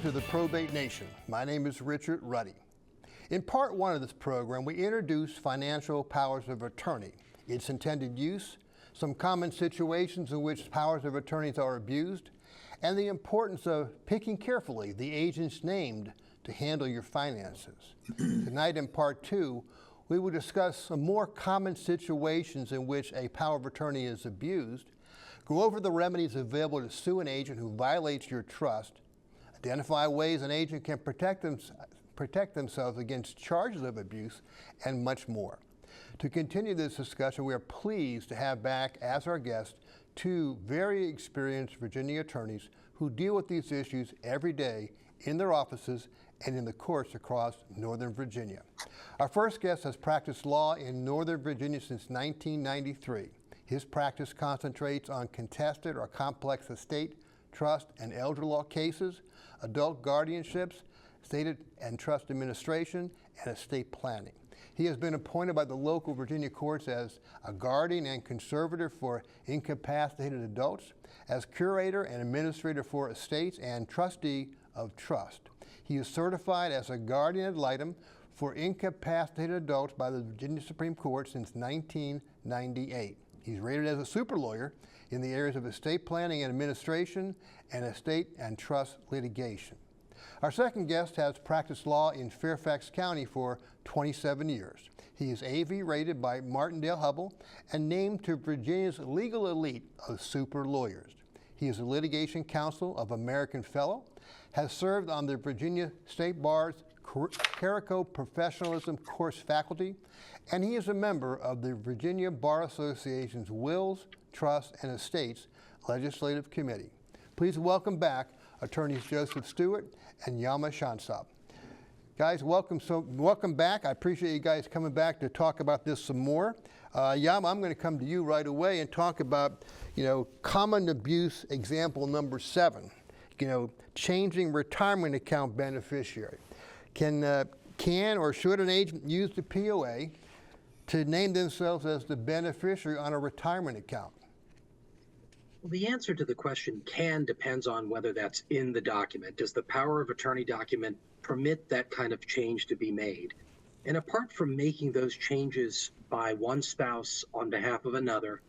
Welcome to the Probate Nation. My name is Richard Ruddy. In part one of this program, we introduce financial powers of attorney, its intended use, some common situations in which powers of attorneys are abused, and the importance of picking carefully the agents named to handle your finances. Tonight in part two, we will discuss some more common situations in which a power of attorney is abused, go over the remedies available to sue an agent who violates your trust, identify ways an agent can protect themselves against charges of abuse, and much more. To continue this discussion, we are pleased to have back as our guests two very experienced Virginia attorneys who deal with these issues every day in their offices and in the courts across Northern Virginia. Our first guest has practiced law in Northern Virginia since 1993. His practice concentrates on contested or complex estate, trust, and elder law cases, adult guardianships, estate and trust administration, and estate planning. He has been appointed by the local Virginia courts as a guardian and conservator for incapacitated adults, as curator and administrator for estates, and trustee of trust. He is certified as a guardian ad litem for incapacitated adults by the Virginia Supreme Court since 1998. He's rated as a super lawyer in the areas of estate planning and administration and estate and trust litigation. Our second guest has practiced law in Fairfax County for 27 years. He is AV rated by Martindale-Hubbell and named to Virginia's legal elite of super lawyers. He is a litigation counsel of American Fellow, has served on the Virginia State Bar's Clerical Professionalism course faculty, and he is a member of the Virginia Bar Association's Wills, Trusts, and Estates Legislative Committee. Please welcome back attorneys Joseph Stewart and Yama Shansab. Guys, welcome back. I appreciate you guys coming back to talk about this some more. Yama, I'm going to come to you right away and talk about, common abuse example number 7. Changing retirement account beneficiary. Can or should an agent use the POA to name themselves as the beneficiary on a retirement account? Well, the answer to the question can depends on whether that's in the document. Does the power of attorney document permit that kind of change to be made? And apart from making those changes by one spouse on behalf of another,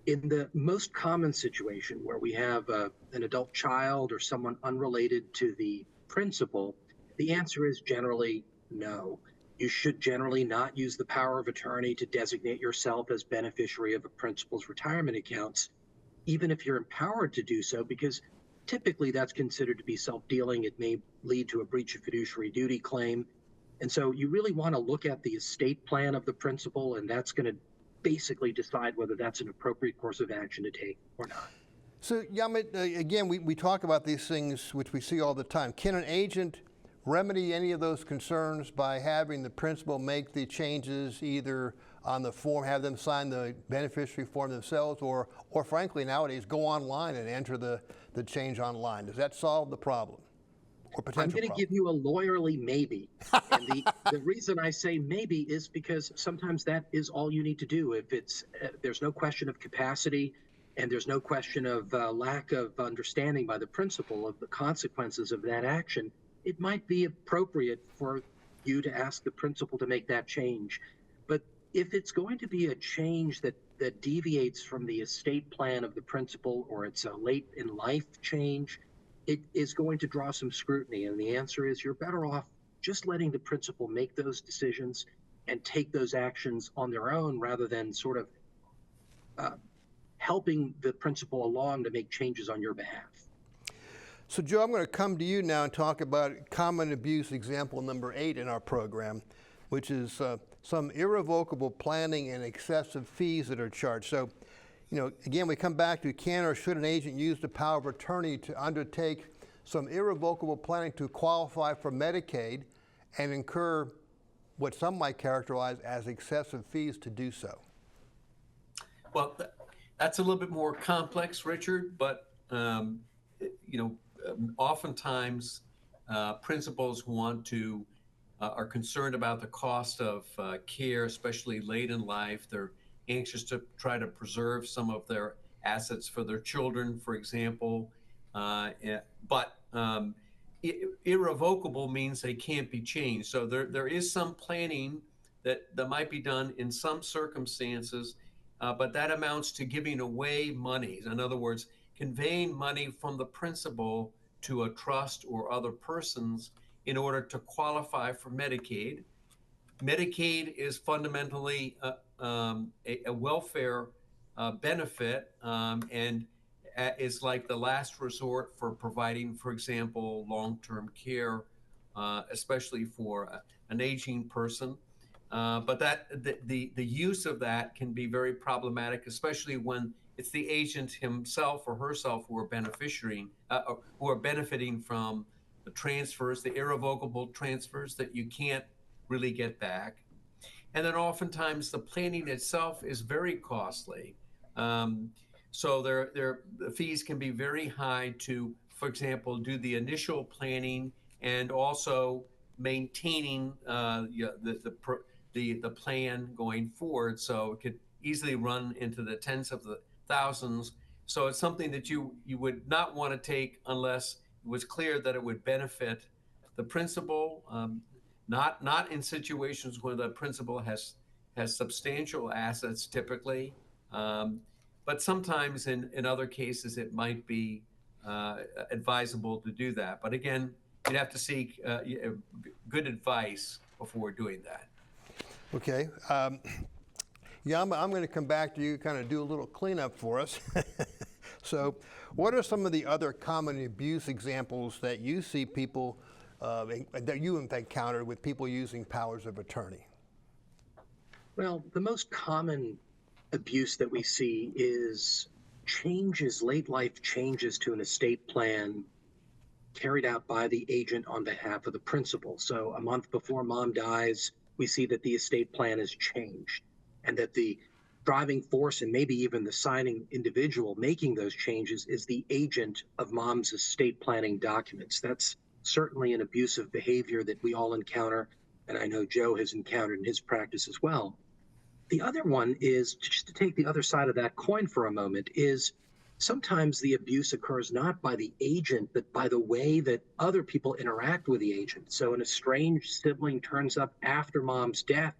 in the most common situation where we have an adult child or someone unrelated to the principal, the answer is generally no. You should generally not use the power of attorney to designate yourself as beneficiary of a principal's retirement accounts, even if you're empowered to do so, because typically that's considered to be self-dealing. It may lead to a breach of fiduciary duty claim. And so you really want to look at the estate plan of the principal, and that's going to basically decide whether that's an appropriate course of action to take or not. So, Yama, again, we talk about these things which we see all the time. Can an agent remedy any of those concerns by having the principal make the changes either on the form, have them sign the beneficiary form themselves, or frankly nowadays go online and enter the change online? Does that solve the problem or potential problem? I'm going to give you a lawyerly maybe. And the reason I say maybe is because sometimes that is all you need to do. If it's there's no question of capacity and there's no question of lack of understanding by the principal of the consequences of that action, it might be appropriate for you to ask the principal to make that change. But if it's going to be a change that deviates from the estate plan of the principal, or it's a late in life change, it is going to draw some scrutiny. And the answer is you're better off just letting the principal make those decisions and take those actions on their own rather than sort of helping the principal along to make changes on your behalf. So, Joe, I'm going to come to you now and talk about common abuse example number 8 in our program, which is some irrevocable planning and excessive fees that are charged. So, again, we come back to can or should an agent use the power of attorney to undertake some irrevocable planning to qualify for Medicaid and incur what some might characterize as excessive fees to do so? Well, that's a little bit more complex, Richard, but oftentimes principals are concerned about the cost of care, especially late in life. They're anxious to try to preserve some of their assets for their children, for example. But irrevocable means they can't be changed. So there is some planning that might be done in some circumstances, but that amounts to giving away money. In other words, conveying money from the principal to a trust or other persons in order to qualify for Medicaid. Medicaid is fundamentally a welfare benefit, and is like the last resort for providing, for example, long-term care, especially for an aging person. But the use of that can be very problematic, especially when it's the agent himself or herself who are who are benefiting from the transfers, the irrevocable transfers that you can't really get back. And then oftentimes the planning itself is very costly. Um, so the fees can be very high to, for example, do the initial planning and also maintaining the plan going forward. So it could easily run into the tens of the thousands. So it's something that you would not want to take unless it was clear that it would benefit the principal. Not in situations where the principal has substantial assets typically, but sometimes in other cases it might be advisable to do that. But again, you'd have to seek good advice before doing that. Okay. Yeah, I'm going to come back to you, kind of do a little cleanup for us. So, what are some of the other common abuse examples that you see people that you have encountered with people using powers of attorney? Well, the most common abuse that we see is late life changes to an estate plan carried out by the agent on behalf of the principal. So a month before mom dies, we see that the estate plan has changed, and that the driving force and maybe even the signing individual making those changes is the agent of mom's estate planning documents. That's certainly an abusive behavior that we all encounter, and I know Joe has encountered in his practice as well. The other one is, just to take the other side of that coin for a moment, is sometimes the abuse occurs not by the agent, but by the way that other people interact with the agent. So an estranged sibling turns up after mom's death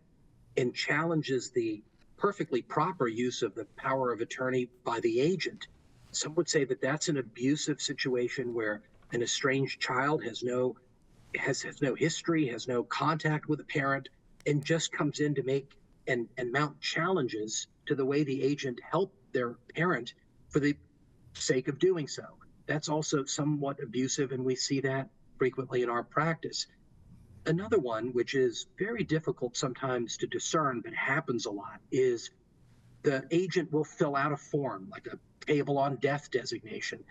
and challenges the perfectly proper use of the power of attorney by the agent. Some would say that that's an abusive situation where an estranged child has no history, has no contact with a parent, and just comes in to make and mount challenges to the way the agent helped their parent for the sake of doing so. That's also somewhat abusive, and we see that frequently in our practice. Another one, which is very difficult sometimes to discern but happens a lot, is the agent will fill out a form, like a payable on death designation,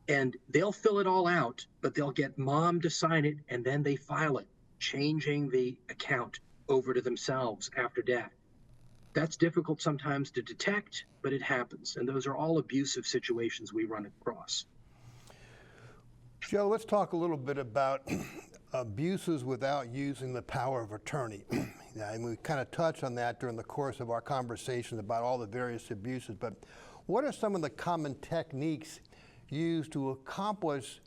and they'll fill it all out, but they'll get mom to sign it, and then they file it, changing the account over to themselves after death. That's difficult sometimes to detect, but it happens, and those are all abusive situations we run across. Joe, let's talk a little bit about abuses without using the power of attorney. And we kind of touched on that during the course of our conversation about all the various abuses, but what are some of the common techniques used to accomplish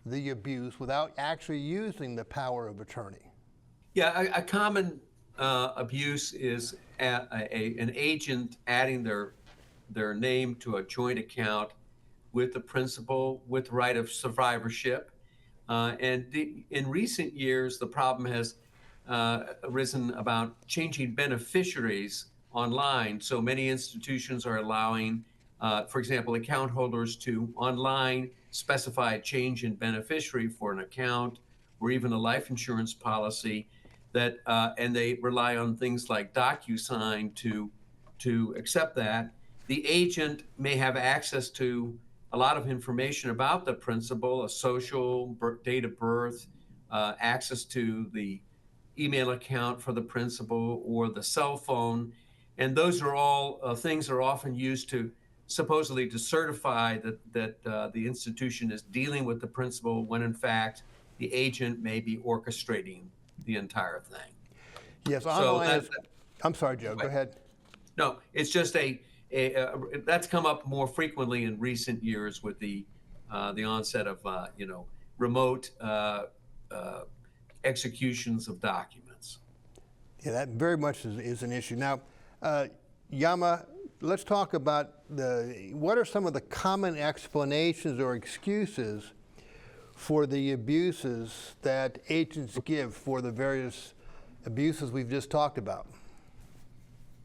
the abuse without actually using the power of attorney? Yeah, a common abuse is an agent adding their name to a joint account with the principal with right of survivorship. In recent years, the problem has arisen about changing beneficiaries online. So many institutions are allowing, for example, account holders to online specify a change in beneficiary for an account or even a life insurance policy that, and they rely on things like DocuSign to accept that. The agent may have access to a lot of information about the principal, a social, date of birth, access to the email account for the principal or the cell phone. And those are all things that are often used to supposedly to certify that the institution is dealing with the principal when in fact the agent may be orchestrating the entire thing. Yes, So online I'm sorry, Joe, go ahead. No, it's just that's come up more frequently in recent years with the onset of remote executions of documents. Yeah, that very much is an issue. Now, Yama, let's talk about what are some of the common explanations or excuses for the abuses that agents give for the various abuses we've just talked about?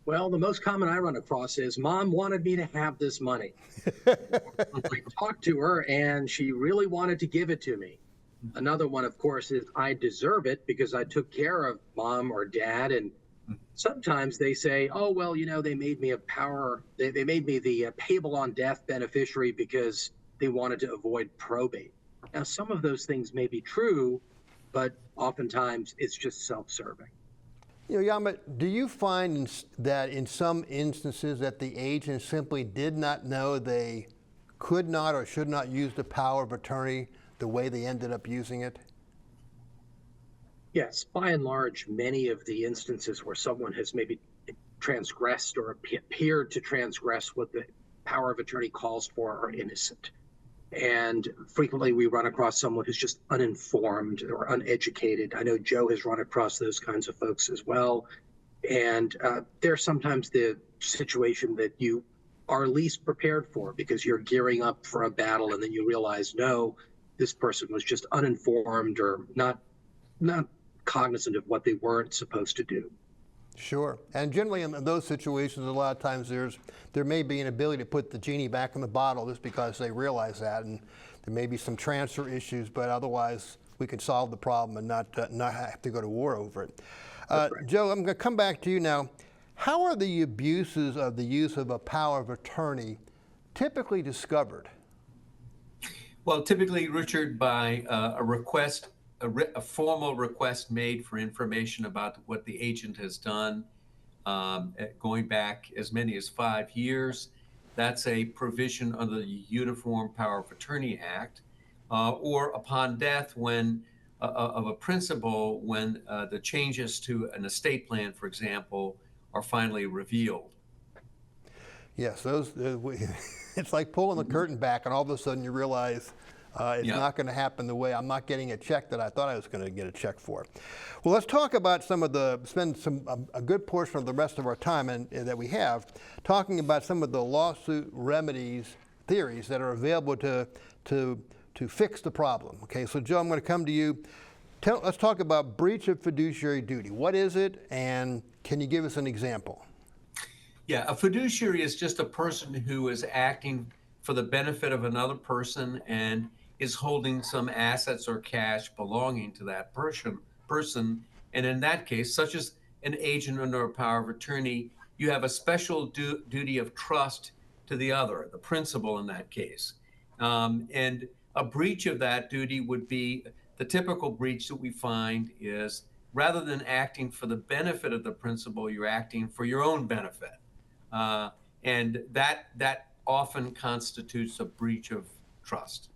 Well, the most common I run across is Mom wanted me to have this money. I talked to her and she really wanted to give it to me. Another one, of course, is I deserve it because I took care of Mom or Dad. And sometimes they say, oh, well, they made me they made me the payable on death beneficiary because they wanted to avoid probate. Now, some of those things may be true, but oftentimes it's just self-serving. Yama, do you find that in some instances that the agent simply did not know they could not or should not use the power of attorney the way they ended up using it? Yes, by and large, many of the instances where someone has maybe transgressed or appeared to transgress what the power of attorney calls for are innocent. And frequently we run across someone who's just uninformed or uneducated. I know Joe has run across those kinds of folks as well. And they're sometimes the situation that you are least prepared for because you're gearing up for a battle and then you realize, no, this person was just uninformed or not cognizant of what they weren't supposed to do. Sure. And generally in those situations, a lot of times there may be an ability to put the genie back in the bottle just because they realize that, and there may be some transfer issues, but otherwise we can solve the problem and not have to go to war over it. Joe, I'm going to come back to you now. How are the abuses of the use of a power of attorney typically discovered? Well, typically, Richard, by a request, a formal request made for information about what the agent has done, going back as many as 5 years. That's a provision under the Uniform Power of Attorney Act, or upon death of a principal when the changes to an estate plan, for example, are finally revealed. Yes, it's like pulling the curtain back and all of a sudden you realize it's not going to happen the way I'm not getting a check that I thought I was going to get a check for. Well, let's talk about spend a good portion of the rest of our time that we have talking about some of the lawsuit remedies, theories that are available to fix the problem. Okay, so Joe, I'm going to come to you. Let's talk about breach of fiduciary duty. What is it, and can you give us an example? Yeah, a fiduciary is just a person who is acting for the benefit of another person and is holding some assets or cash belonging to that person. And in that case, such as an agent under a power of attorney, you have a special duty of trust to the other, the principal in that case. And a breach of that duty would be the typical breach that we find is rather than acting for the benefit of the principal, you're acting for your own benefit. And that often constitutes a breach of trust.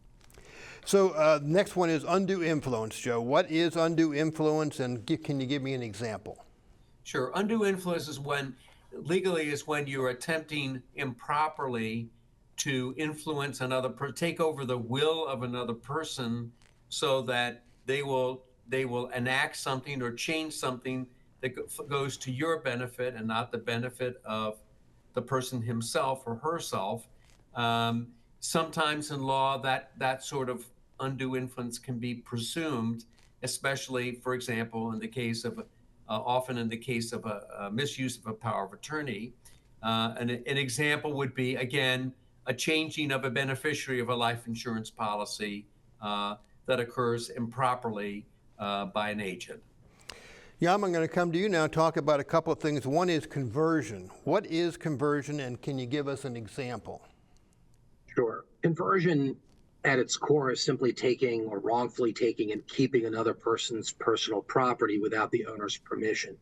So next one is undue influence, Joe. What is undue influence, and can you give me an example? Sure. Undue influence is legally when you're attempting improperly to influence take over the will of another person so that they will enact something or change something that goes to your benefit and not the benefit of the person himself or herself. Sometimes in law, that sort of undue influence can be presumed, especially, for example, often in the case of a misuse of a power of attorney. An example would be, again, a changing of a beneficiary of a life insurance policy that occurs improperly by an agent. Yeah, I'm going to come to you now and talk about a couple of things. One is conversion. What is conversion, and can you give us an example? Sure. Conversion at its core is simply taking or wrongfully taking and keeping another person's personal property without the owner's permission.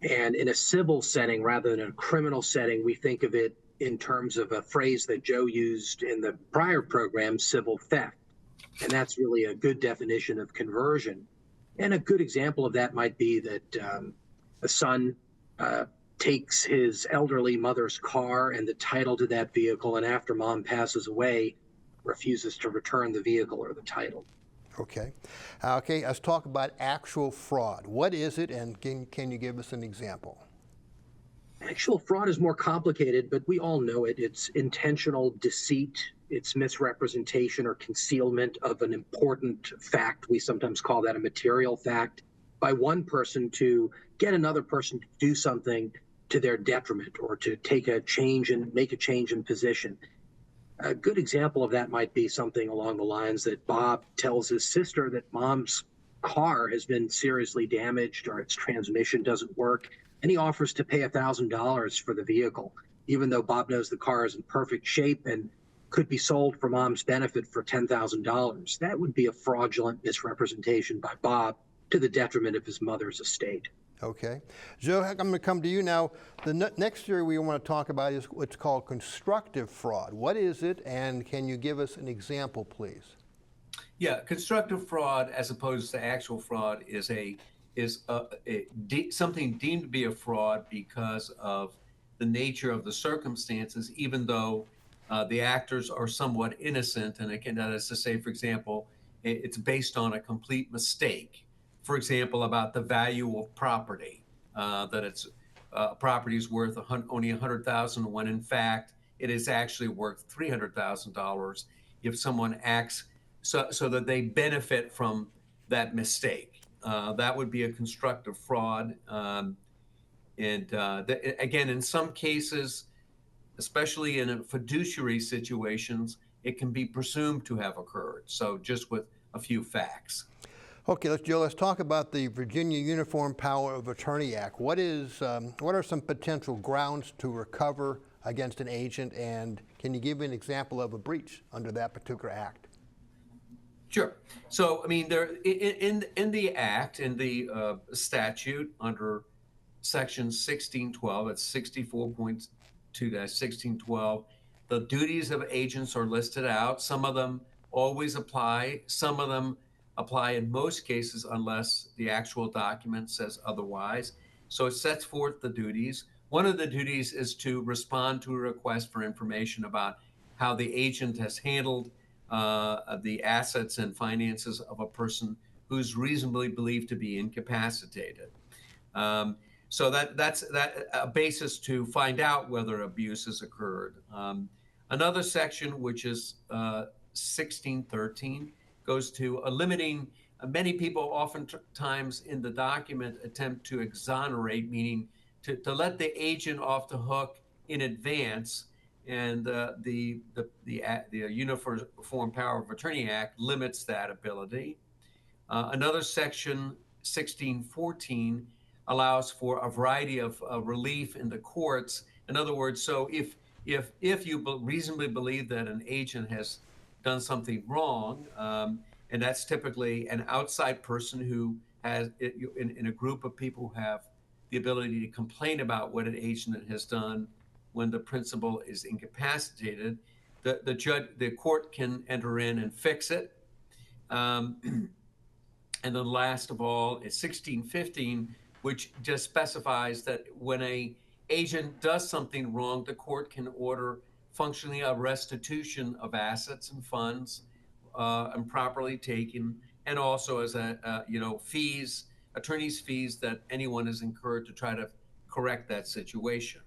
And in a civil setting rather than a criminal setting, we think of it in terms of a phrase that Joe used in the prior program, civil theft. And that's really a good definition of conversion. And a good example of that might be that a son takes his elderly mother's car and the title to that vehicle, and after mom passes away, refuses to return the vehicle or the title. Okay. Okay, let's talk about actual fraud. What is it, and can you give us an example? Actual fraud is more complicated, but we all know it. It's intentional deceit, it's misrepresentation or concealment of an important fact. We sometimes call that a material fact by one person to get another person to do something to their detriment or to take a change and make a change in position. A good example of that might be something along the lines that Bob tells his sister that mom's car has been seriously damaged or its transmission doesn't work, and he offers to pay $1,000 for the vehicle, even though Bob knows the car is in perfect shape and could be sold for mom's benefit for $10,000. That would be a fraudulent misrepresentation by Bob to the detriment of his mother's estate. Okay. Joe, I'm going to come to you now. The next theory we want to talk about is what's called constructive fraud. What is it, and can you give us an example, please? Yeah, constructive fraud, as opposed to actual fraud, is something deemed to be a fraud because of the nature of the circumstances, even though the actors are somewhat innocent. And again, that is to say, for example, it's based on a complete mistake. For example, about the value of property, that it's property is worth only $100,000 when in fact it is actually worth $300,000 if someone acts so that they benefit from that mistake. That would be a constructive fraud. Again, in some cases, especially in fiduciary situations, it can be presumed to have occurred. So just with a few facts. Okay, Joe, let's talk about the Virginia Uniform Power of Attorney Act. What are some potential grounds to recover against an agent, and can you give an example of a breach under that particular act? Sure. So, I mean, there in the act, in the statute under section 1612, it's 64.2-1612, the duties of agents are listed out. Some of them always apply. Some of them apply in most cases unless the actual document says otherwise. So it sets forth the duties. One of the duties is to respond to a request for information about how the agent has handled the assets and finances of a person who's reasonably believed to be incapacitated. So that's a basis to find out whether abuse has occurred. Another section, which is 1613, goes to limiting. Many people oftentimes in the document attempt to exonerate, meaning to let the agent off the hook in advance. And the Uniform Power of Attorney Act limits that ability. Another section, 1614, allows for a variety of relief in the courts. In other words, so if you reasonably believe that an agent has done something wrong, and that's typically an outside person who has, in a group of people who have the ability to complain about what an agent has done when the principal is incapacitated, the court can enter in and fix it. And then last of all is 1615, which just specifies that when a agent does something wrong, the court can order functionally a restitution of assets and funds improperly taken, and also as fees, attorney's fees that anyone has incurred to try to correct that situation.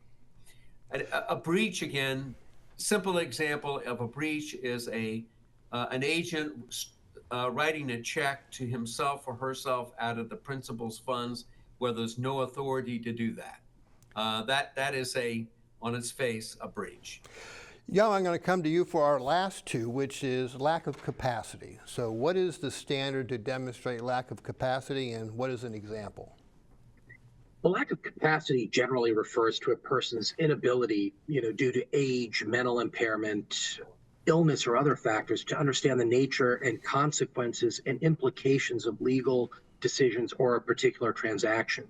A breach, again, simple example of a breach is an agent writing a check to himself or herself out of the principal's funds where there's no authority to do that. That is on its face, a breach. Yeah, I'm going to come to you for our last two, which is lack of capacity. So what is the standard to demonstrate lack of capacity, and what is an example? Well, lack of capacity generally refers to a person's inability, due to age, mental impairment, illness, or other factors to understand the nature and consequences and implications of legal decisions or a particular transaction.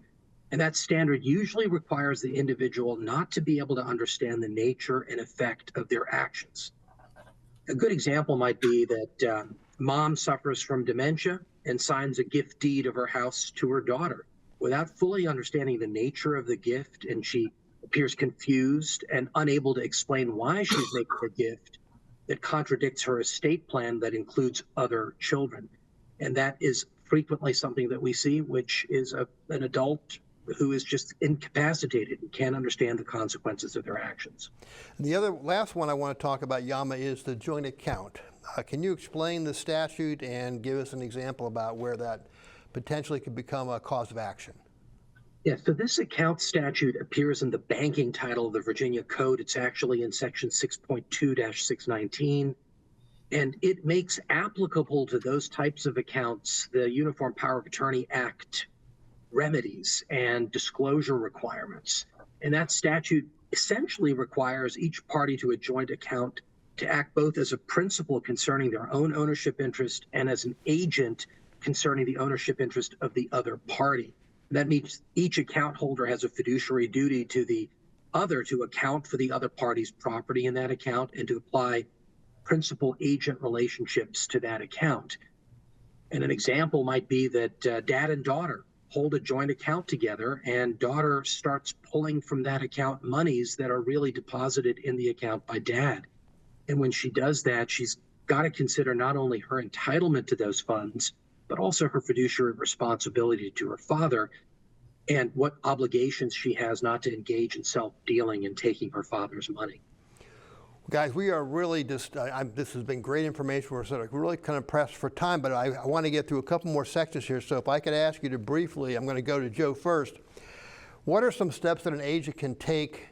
And that standard usually requires the individual not to be able to understand the nature and effect of their actions. A good example might be that mom suffers from dementia and signs a gift deed of her house to her daughter without fully understanding the nature of the gift, and she appears confused and unable to explain why she's making a gift that contradicts her estate plan that includes other children. And that is frequently something that we see, which is an adult who is just incapacitated and can't understand the consequences of their actions. And the other last one I want to talk about, Yama, is the joint account. Can you explain the statute and give us an example about where that potentially could become a cause of action? Yeah, so this account statute appears in the banking title of the Virginia Code. It's actually in section 6.2-619. And it makes applicable to those types of accounts the Uniform Power of Attorney Act remedies and disclosure requirements. And that statute essentially requires each party to a joint account to act both as a principal concerning their own ownership interest and as an agent concerning the ownership interest of the other party. That means each account holder has a fiduciary duty to the other to account for the other party's property in that account and to apply principal agent relationships to that account. And an example might be that dad and daughter hold a joint account together, and daughter starts pulling from that account monies that are really deposited in the account by dad. And when she does that, she's got to consider not only her entitlement to those funds, but also her fiduciary responsibility to her father and what obligations she has not to engage in self-dealing and taking her father's money. Guys, we are really just, this has been great information. We're sort of really kind of pressed for time, but I want to get through a couple more sections here. So if I could ask you to briefly, I'm going to go to Joe first. What are some steps that an agent can take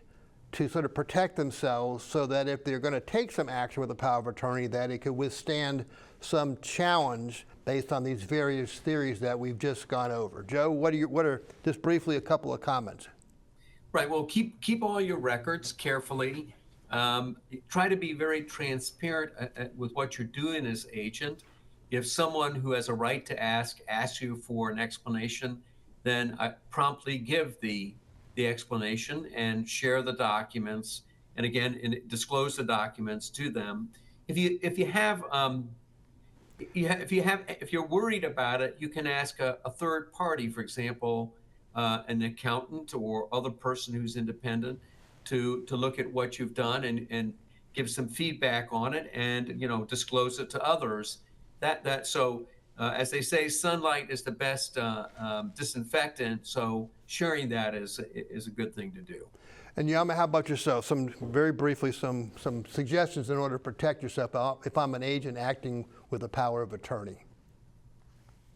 to sort of protect themselves so that if they're going to take some action with a power of attorney, that it could withstand some challenge based on these various theories that we've just gone over? Joe, what are just briefly a couple of comments? Right. Well, keep all your records carefully. Try to be very transparent with what you're doing as agent. If someone who has a right to asks you for an explanation, then promptly give the explanation and share the documents. And again, disclose the documents to them. If you're worried about it, you can ask a third party, for example, an accountant or other person who's independent, to look at what you've done and give some feedback on it, and disclose it to others. So as they say, sunlight is the best disinfectant. So sharing that is a good thing to do. And Yama, how about yourself? Very briefly, some suggestions in order to protect yourself if I'm an agent acting with a power of attorney.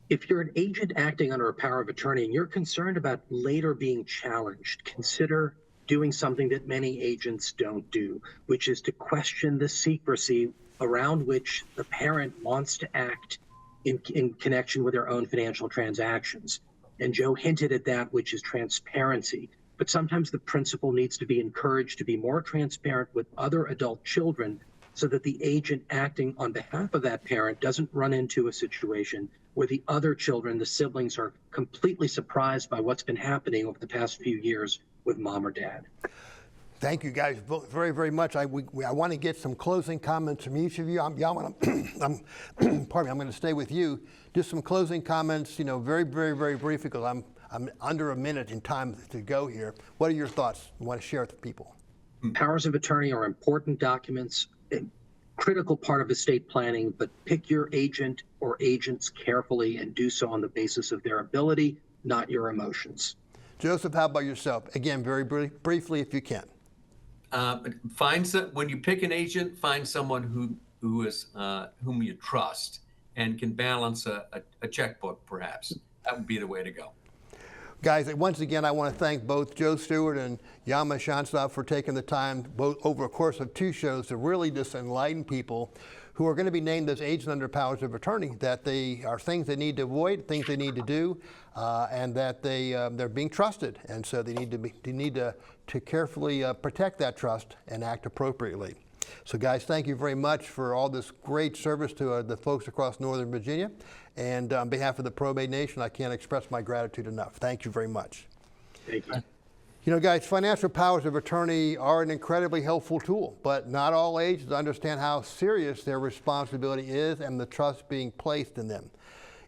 If you're an agent acting under a power of attorney and you're concerned about later being challenged, consider doing something that many agents don't do, which is to question the secrecy around which the parent wants to act in connection with their own financial transactions. And Joe hinted at that, which is transparency. But sometimes the principal needs to be encouraged to be more transparent with other adult children so that the agent acting on behalf of that parent doesn't run into a situation where the other children, the siblings, are completely surprised by what's been happening over the past few years with mom or dad. Thank you guys very, very much. I want to get some closing comments from each of you. Pardon me, I'm going to stay with you. Just some closing comments, very, very, very briefly, because I'm under a minute in time to go here. What are your thoughts you want to share with people? Powers of attorney are important documents, a critical part of estate planning, but pick your agent or agents carefully and do so on the basis of their ability, not your emotions. Joseph, how about yourself? Again, very briefly, if you can. When you pick an agent, find someone whom you trust and can balance a checkbook, perhaps. That would be the way to go. Guys, once again, I want to thank both Joe Stewart and Yama Shanstov for taking the time, both over a course of 2 shows, to really just enlighten people who are going to be named as agents under powers of attorney, that they are things they need to avoid, things they need to do, and that they're being trusted, and so they need to carefully protect that trust and act appropriately. So guys, thank you very much for all this great service to the folks across Northern Virginia. And on behalf of the Probate Nation, I can't express my gratitude enough. Thank you very much. Thank you. Guys, financial powers of attorney are an incredibly helpful tool, but not all agents understand how serious their responsibility is and the trust being placed in them.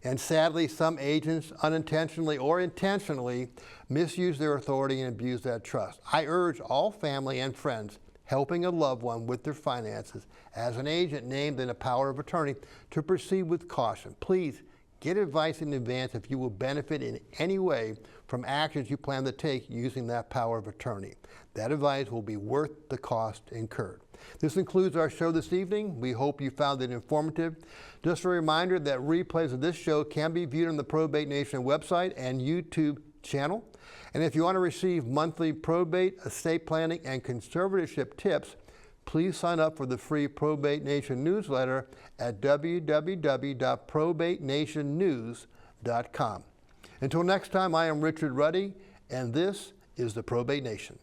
And sadly, some agents unintentionally or intentionally misuse their authority and abuse that trust. I urge all family and friends helping a loved one with their finances as an agent named in a power of attorney to proceed with caution. Please Get advice in advance if you will benefit in any way from actions you plan to take using that power of attorney. That advice will be worth the cost incurred. This concludes our show this evening. We hope you found it informative. Just a reminder that replays of this show can be viewed on the Probate Nation website and YouTube channel. And if you want to receive monthly probate, estate planning, and conservatorship tips, please sign up for the free Probate Nation newsletter at www.probatenationnews.com. Until next time, I am Richard Ruddy, and this is the Probate Nation.